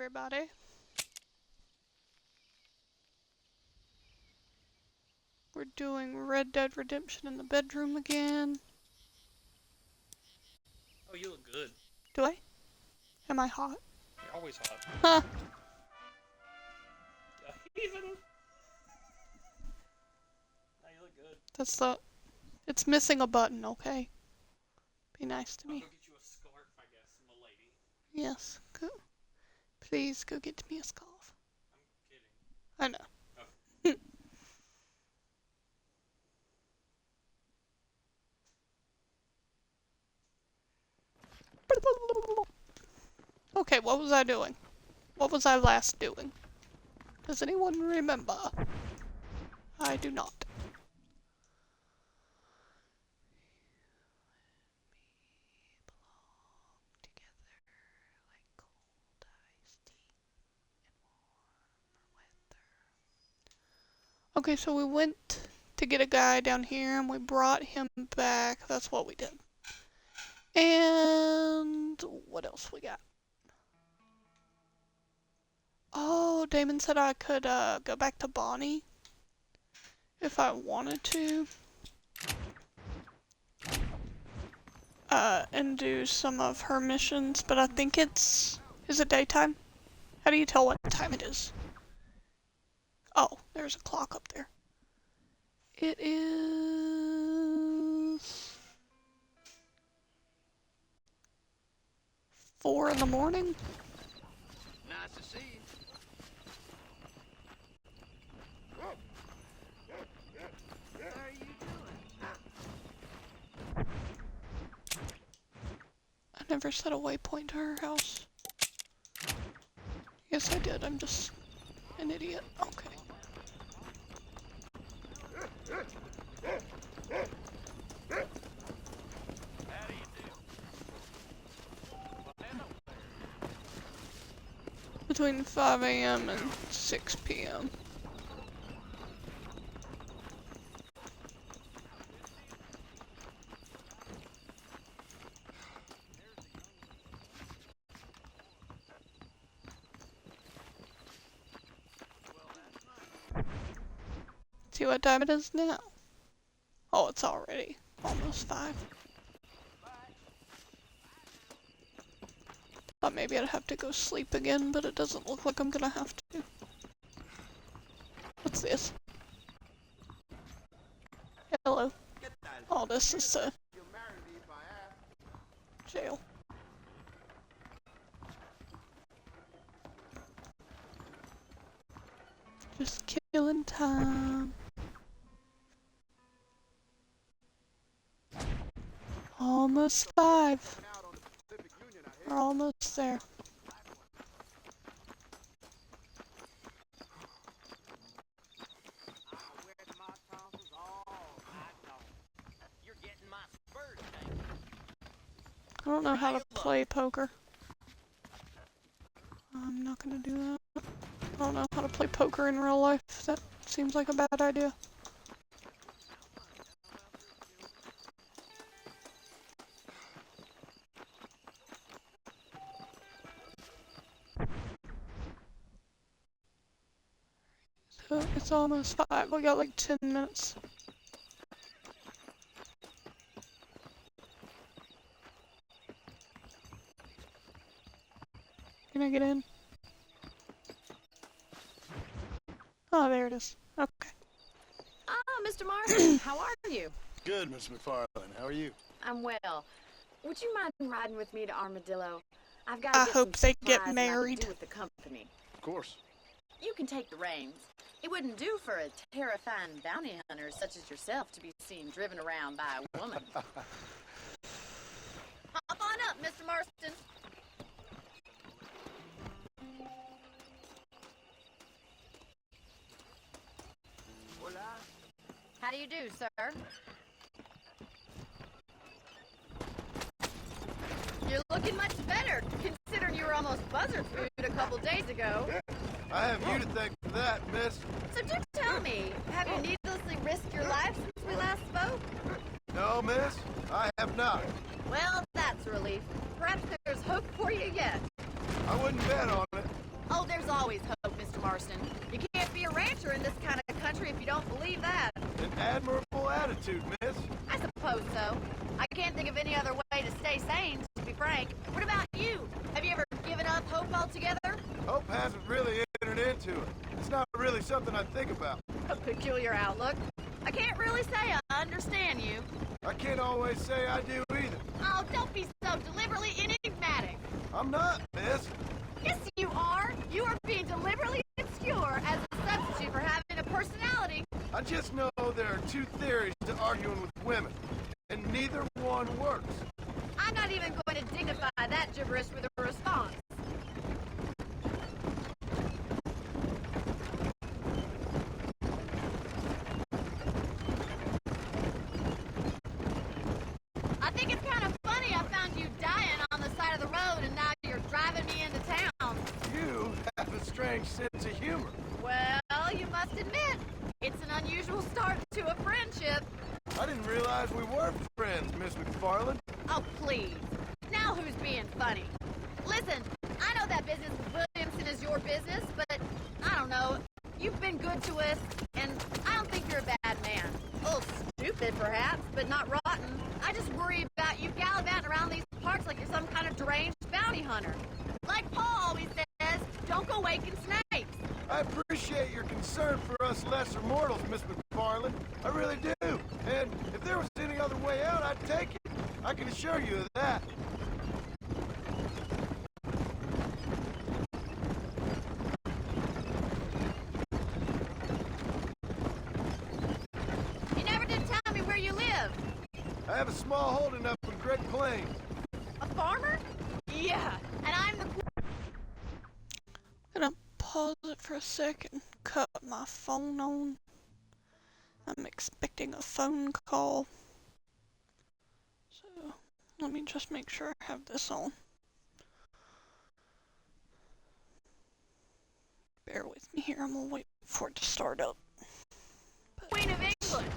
everybody. We're doing Red Dead Redemption in the bedroom again. Oh, you look good. Do I? Am I hot? You're always hot. Huh. Even. No, you look good. That's the... It's missing a button, okay? Be nice to I'll me. go get you a scarf, I guess, m'lady. Yes. Go. Please go get me a scarf. I'm kidding. I know. Okay. Okay, what was I doing? What was I last doing? Does anyone remember? I do not. Okay, so we went to get a guy down here and we brought him back. That's what we did. And what else we got? Oh, Damon said I could go back to Bonnie if I wanted to. And do some of her missions, but I think is it daytime? How do you tell what time it is? Oh, there's a clock up there. It is 4 in the morning. Nice to see you. How are you doing? I never set a waypoint to her house. Yes, I did. I'm just an idiot. Okay. How do you do? Between 5 a.m. and 6 p.m. See what time it is now? Oh, it's already almost 5. Thought maybe I'd have to go sleep again, but it doesn't look like I'm gonna have to. What's this? Hello. Oh, this is jail. Just killing time. Almost 5. We're almost there. I don't know how to play poker. I'm not gonna do that. I don't know how to play poker in real life. That seems like a bad idea. So it's almost 5. We got like 10 minutes. Can I get in? Oh, there it is. Okay. Ah, Mr. Marston, how are you? Good, Miss McFarlane. How are you? I'm well. Would you mind riding with me to Armadillo? I've got I to hope some they get supplies and I could married. do with the company. Of course. You can take the reins. It wouldn't do for a terrifying bounty hunter such as yourself to be seen driven around by a woman. Hop on up, Mr. Marston. How do you do, sir? You're looking much better, considering you were almost buzzard food a couple days ago. I have you to thank for that, miss. So do tell me, have you needlessly risked your life since we last spoke? No, miss, I have not. Well, that's a relief. Perhaps there's hope for you yet. I wouldn't bet on it. frank. What about you? Have you ever given up hope altogether? Hope hasn't really entered into it. It's not really something I think about. A peculiar outlook. I can't really say I understand you. I can't always say I do either. Oh, don't be so deliberately enigmatic. I'm not, miss. Yes, you are. You are being deliberately obscure as a substitute for having a personality. I just know there are two theories to arguing with women, and neither one works. I'm not even going to dignify that gibberish with a response. I think it's kind of funny I found you dying on the side of the road and now you're driving me into town. You have a strange sense of humor. Well, you must admit, it's an unusual start to a friendship. I didn't realize we were friends, Miss McFarland. Oh, please. Now who's being funny? Listen, I know that business with Williamson is your business, but I don't know. You've been good to us, and I don't think you're a bad man. A little stupid, perhaps, but not rotten. I just worry about you gallivanting around these parks like you're some kind of deranged bounty hunter. Like Paul always says, don't go waking snakes. I appreciate your concern for us lesser mortals, Miss McFarland. I really do. And if there was any other way out, I'd take it. I can assure you of that. You never did tell me where you live. I have a small holding up in Great Plains. A farmer? Yeah, and I'm the... Gonna pause it for a second, cut my phone on. I'm expecting a phone call. So, let me just make sure I have this on. Bear with me here, I'm gonna wait for it to start up. Queen of England.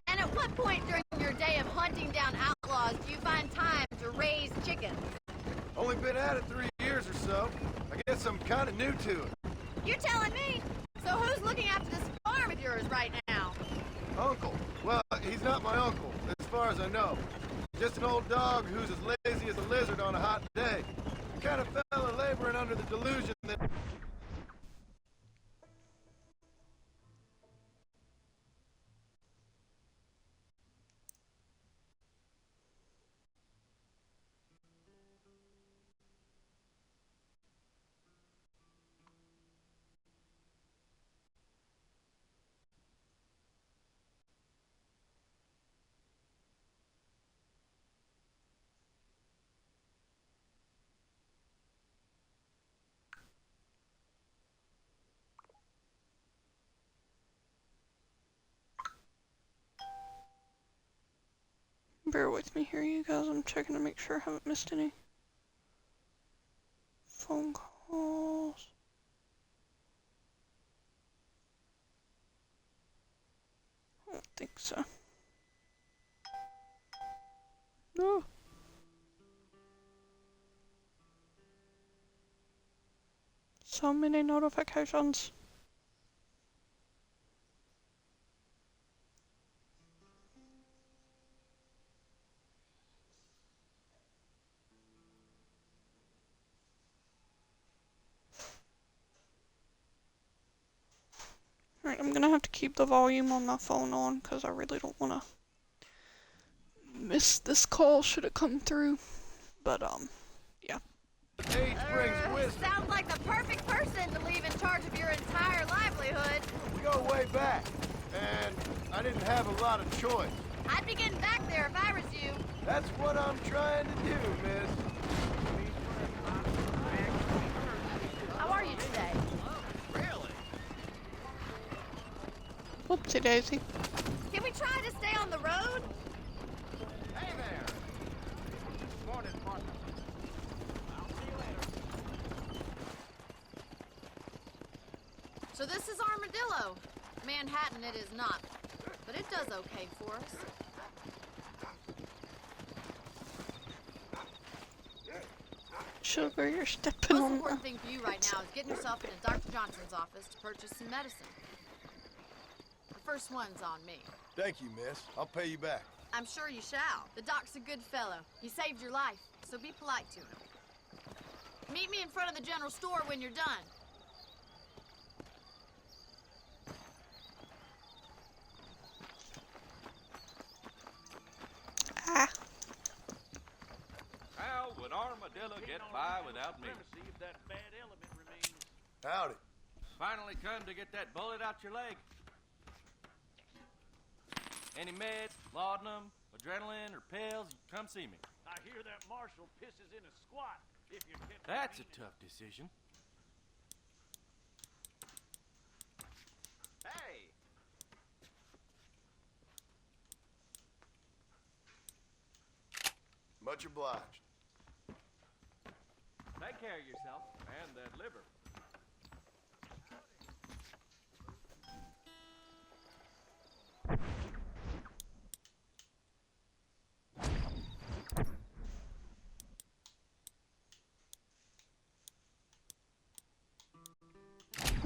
And at what point during your day of hunting down outlaws do you find time to raise chickens? Only been at it 3 years or so. I guess I'm kind of new to it. You're telling me? So who's looking after this farm of yours right now? Uncle. Well, he's not my uncle, as far as I know. Just an old dog who's as lazy as a lizard on a hot day. The kind of fella laboring under the delusion that... Bear with me here, you guys. I'm checking to make sure I haven't missed any phone calls. I don't think so. No. So many notifications. Alright, I'm gonna have to keep the volume on my phone on because I really don't want to miss this call should it come through. But, yeah. Age brings wisdom. Sounds like the perfect person to leave in charge of your entire livelihood. We go way back, and I didn't have a lot of choice. I'd be getting back there if I was you. That's what I'm trying to do, miss. How are you today? Really? Whoopsie daisy. Can we try to stay on the road? Hey there. Morning, partner. I'll see you later. So this is Armadillo. Manhattan it is not, but it does okay for us. Sugar, you're stepping Most on important thing for you right now is getting yourself into Dr. Johnson's office to purchase some medicine. The first one's on me. Thank you, miss. I'll pay you back. I'm sure you shall. The doc's a good fellow. He saved your life. so be polite to him. Meet me in front of the general store when you're done. Ah. How would Armadillo get by without me? See if that bad element remains. Howdy. Finally come to get that bullet out your leg. Any meds, laudanum, adrenaline, or pills, you come see me. I hear that marshal pisses in a squat if you catch That's a him. tough decision. Hey! Much obliged. Take care of yourself and that liver.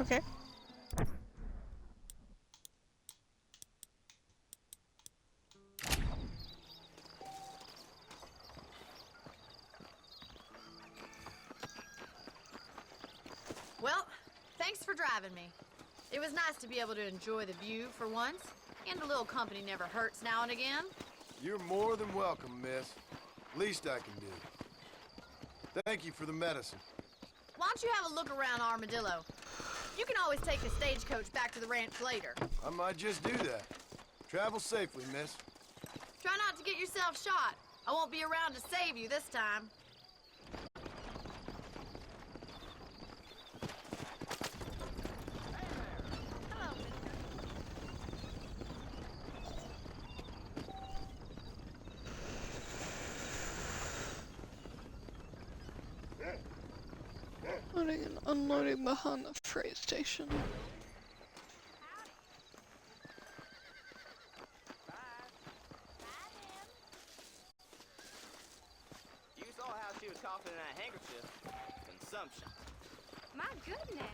Okay. Well, thanks for driving me. It was nice to be able to enjoy the view for once, and a little company never hurts now and again. You're more than welcome, miss. Least I can do. Thank you for the medicine. Why don't you have a look around Armadillo? You can always take the stagecoach back to the ranch later. I might just do that. Travel safely, miss. Try not to get yourself shot. I won't be around to save you this time. Hello, mister. Loading and unloading behind the freight station. You saw how she was coughing in that handkerchief. Consumption. My goodness.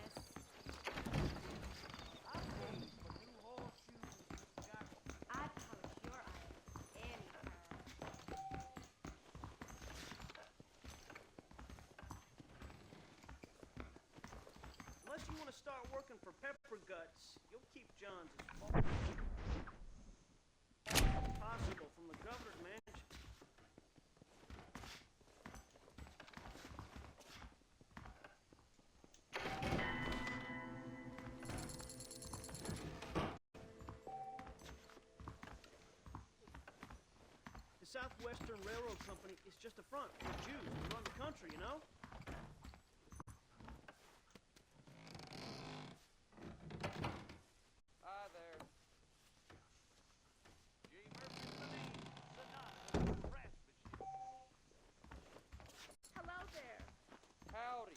I'd polish your eyes anytime. Unless you want to start working for Pepper Guts, you'll keep John's as far as possible from the governor's mansion. The Southwestern Railroad Company is just a front for Jews to run the country, you know? Hi there. Hello there. Howdy.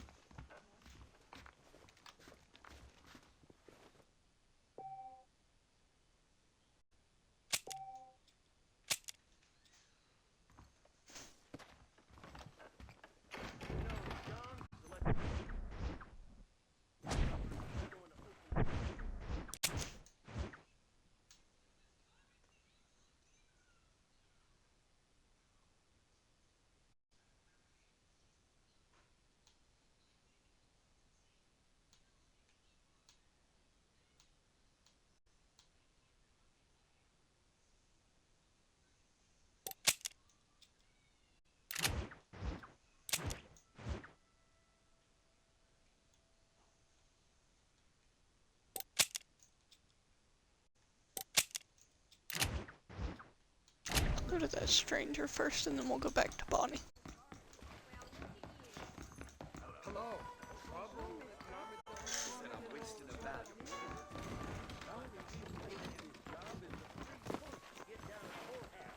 Go to that stranger first and then we'll go back to Bonnie.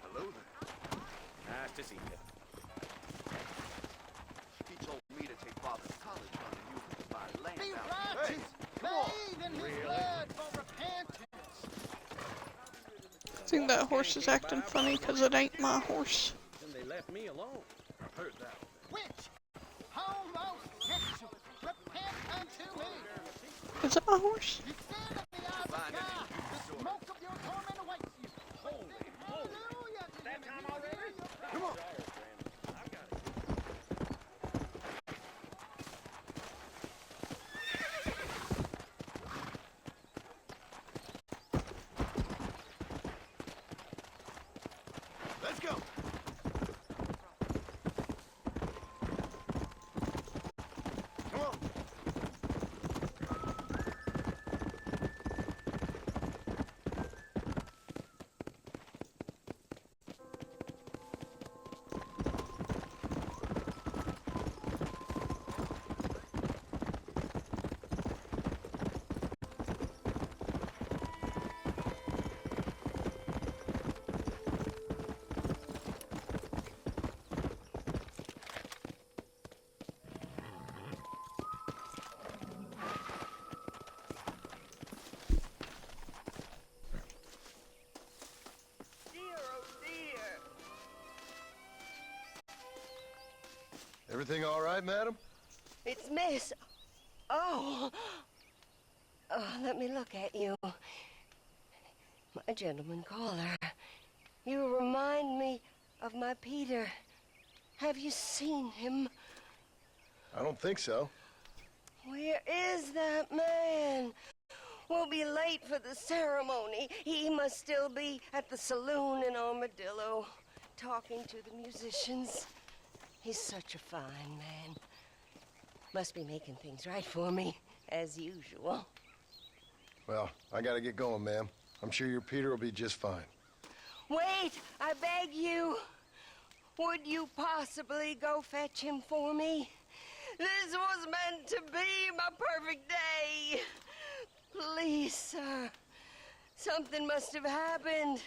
Hello there. Nice to see you. He told me to take Father's college fund and use it to buy land Be out. righteous, Come on. bathe in his blood for repentance. I think that horse is acting funny because it ain't my horse. Then they left me alone. I've heard that. Which homosexual repent unto me. Is it my horse? You stand in the eyes of Find God. it. The smoke of your torment awaits you. Holy moly. Hallelujah. That time already? Come on. I've got it. Everything all right, madam? It's Miss. Oh. Oh, let me look at you. My gentleman caller. You remind me of my Peter. Have you seen him? I don't think so. Where is that man? We'll be late for the ceremony. He must still be at the saloon in Armadillo, talking to the musicians. He's such a fine man. Must be making things right for me, as usual. Well, I gotta get going, ma'am. I'm sure your Peter will be just fine. Wait, I beg you. Would you possibly go fetch him for me? This was meant to be my perfect day. Please, sir. Something must have happened.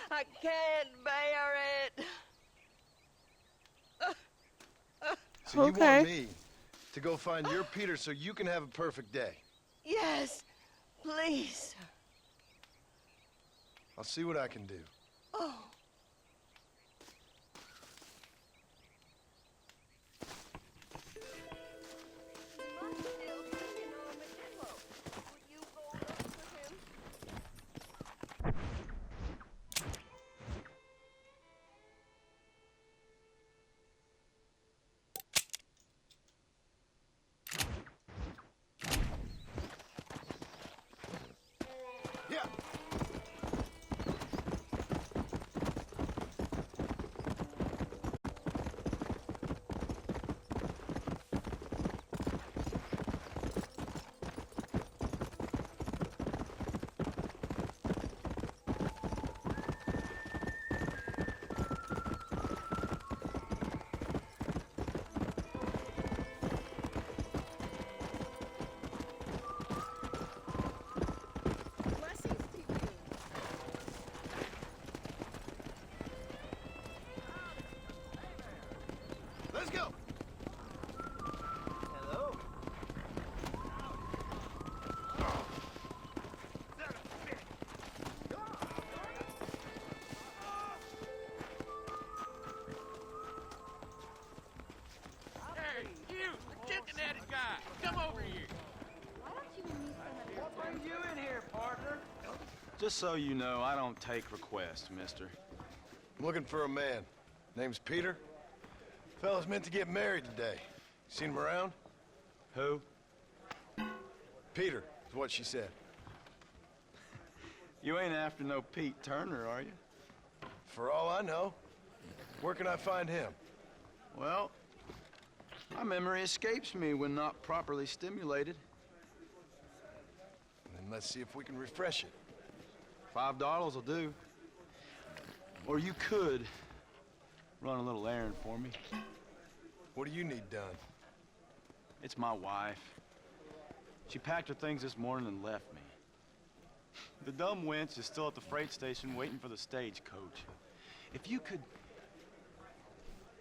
I can't bear it. So you Okay. want me to go find your Peter so you can have a perfect day? Yes, please, sir. I'll see what I can do. Oh. Must still be in Armadillo. Would you go look for him? Yeah. Blessings to you. Let's go. Hello. Hey, you, the chicken-headed guy, come over here. Why don't you and me spend a What brings you in here, partner? Just so you know, I don't take requests, mister. I'm looking for a man. Name's Peter. Fella's meant to get married today. Seen him around? Who? Peter is what she said. You ain't after no Pete Turner, are you? For all I know. Where can I find him? Well, my memory escapes me when not properly stimulated. Then let's see if we can refresh it. $5 will do. Or you could run a little errand for me. What do you need done? It's my wife. She packed her things this morning and left me. The dumb wench is still at the freight station waiting for the stagecoach. If you could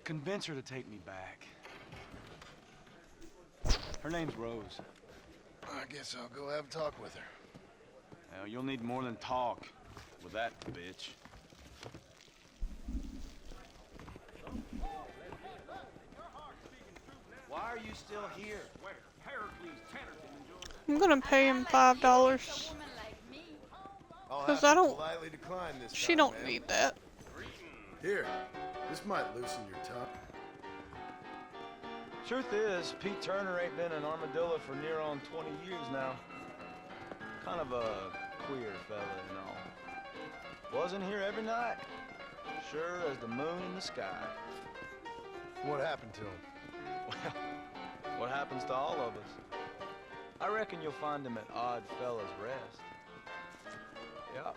convince her to take me back. Her name's Rose. I guess I'll go have a talk with her. Now, you'll need more than talk with that bitch. Why are you still here? I'm gonna pay him $5. Woman like me. I'll 'Cause have I to don't- politely decline this She time, don't ma'am. need that. Here, this might loosen your tongue. Truth is, Pete Turner ain't been in Armadillo for near on 20 years now. Kind of a queer fella and all. Wasn't here every night. Sure as the moon in the sky. What happened to him? Well, what happens to all of us? I reckon you'll find him at Odd Fella's Rest. Yeah,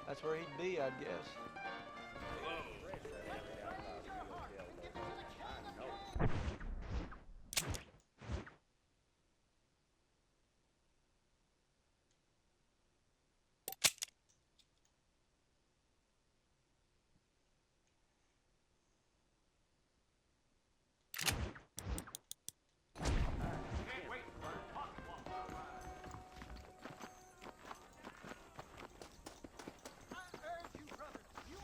that's where he'd be, I'd guess. I urge you, brother, you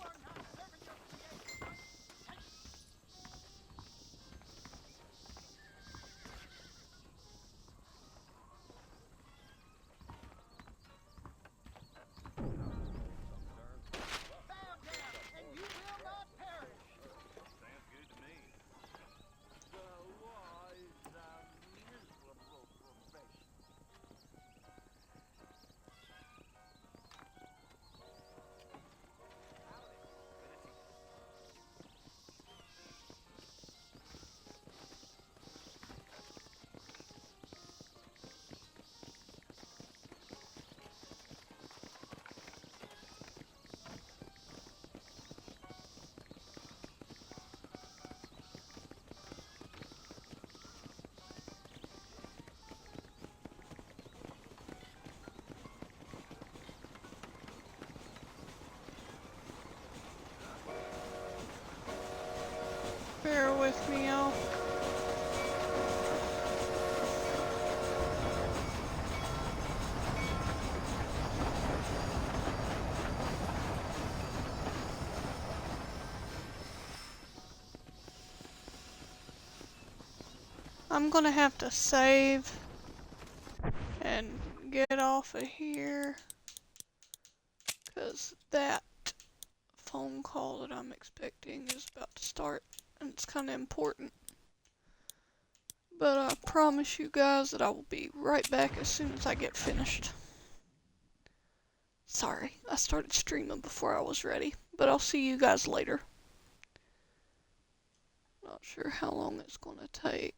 with me, y'all. I'm gonna have to save and get off of here, because that phone call that I'm expecting is about to start, and it's kind of important. But I promise you guys that I will be right back as soon as I get finished. Sorry, I started streaming before I was ready, but I'll see you guys later. Not sure how long it's gonna take.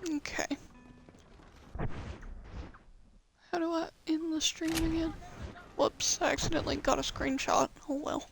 Okay. How do I end the stream again? Whoops, I accidentally got a screenshot. Oh well.